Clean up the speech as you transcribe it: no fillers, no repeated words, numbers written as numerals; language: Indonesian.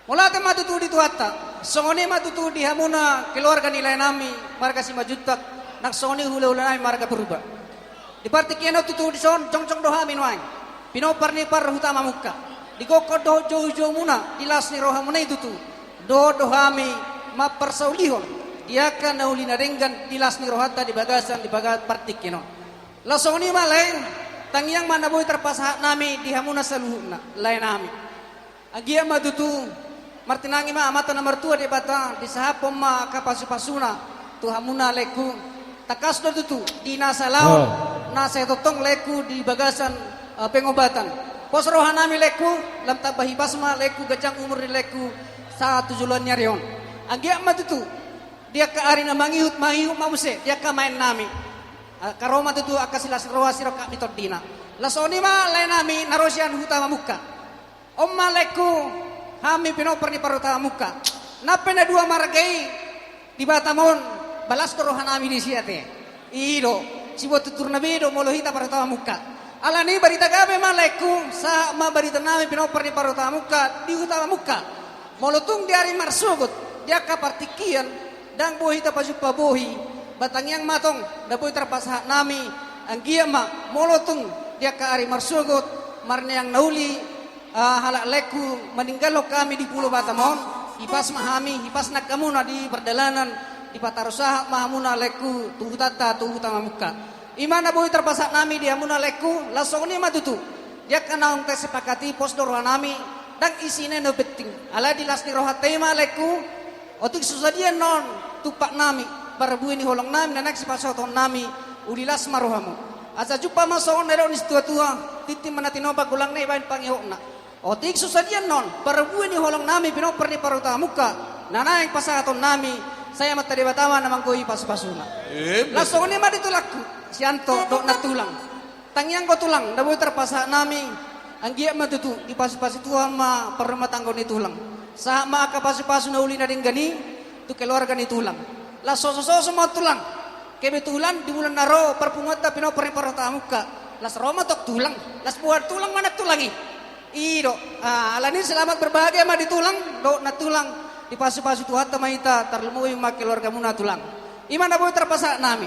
Mula te matutu di tuata. Songoni matutu di hamuna keluarga nilai nami marga si majutak nak songoni hula-hula nami marga berubah. Di parti kiano tutu di son cong-cong doha minwang. Pinopar ni par hutama muka. Di koko do jo muna dilas ni roha muna itu tu. Do dohami mapar saulihon. Dia kan naulina renggan dilas ni rohata di bagasan di bagat parti kiano. La songoni maleng tangyang mana boy terpasah nami di hamuna saluhuna lain nami. Agia matutu martinangi ma amata na martua di bata di sahapom ma kapasu-pasuna tu hamuna leku takas do tutu di nasa laon nasa totong leku di bagasan pengobatan pos rohanami leku lam tabahi basma leku gajang umur di leku sa tujulan nyarion agia ma tutu dia ka ari na mangihut mamuse dia ka main nami karoma tutu akasilas roa siro ka mitodina lasoni ma lain nami narosian hutama muka omma leku kami pinopar ni paruta muka. Napena dua margai di Batamon balas korohan ami di siate. Ido si buat tutur nabido molohita paruta muka. Alani barita gabe maleku sa ma barita nami pinopar ni paruta muka di utama muka. Molotung di hari marsugut dia kapartikian dan bohita pajupa bohi batang yang matong da boy terpasah nami anggia ma molotung dia ka hari marsugut marne yang nauli halak leku meninggal kami di Pulau Batamon ipas mahami ipas nak kamuna di perjalanan di patarusaha mahamuna leku tuhu tata tuhu tama muka imana boy terpasak nami di hamuna leku langsung ni matutu dia kanaung tes sepakati pos dorwa nami dan isine no beting ala di lasni roha tema leku otik susadian non tupak nami barabu ini holong nami nanak sipasoton nami ulilas marohamu asa jupa masong nero nis tua titi manatinoba gulang ne bain pangihokna otik susadian non barabu ini holong nami pinopar ni paruta muka nana yang pasaton nami saya mata di Batawa namang koi pas-pasuna langsung ni mah ditulakku sianto dok na tulang tangyang ko tulang daboy terpasa nami anggia matutu di pas-pas itu ma perma tanggo ni tulang sama ka pas-pasu na uli na ding gani tu keluarga ni tulang la soso mo tulang kebetulan di bulan naro perpungata pinopar ni paruta muka las roma tok tulang las buat tulang mana tulangi Ido, alani selamat berbahagia mah ditulang, do na tulang di pasu-pasu tuhat mahita terlumui mak keluarga muna tulang. Imana boy terpasak nami.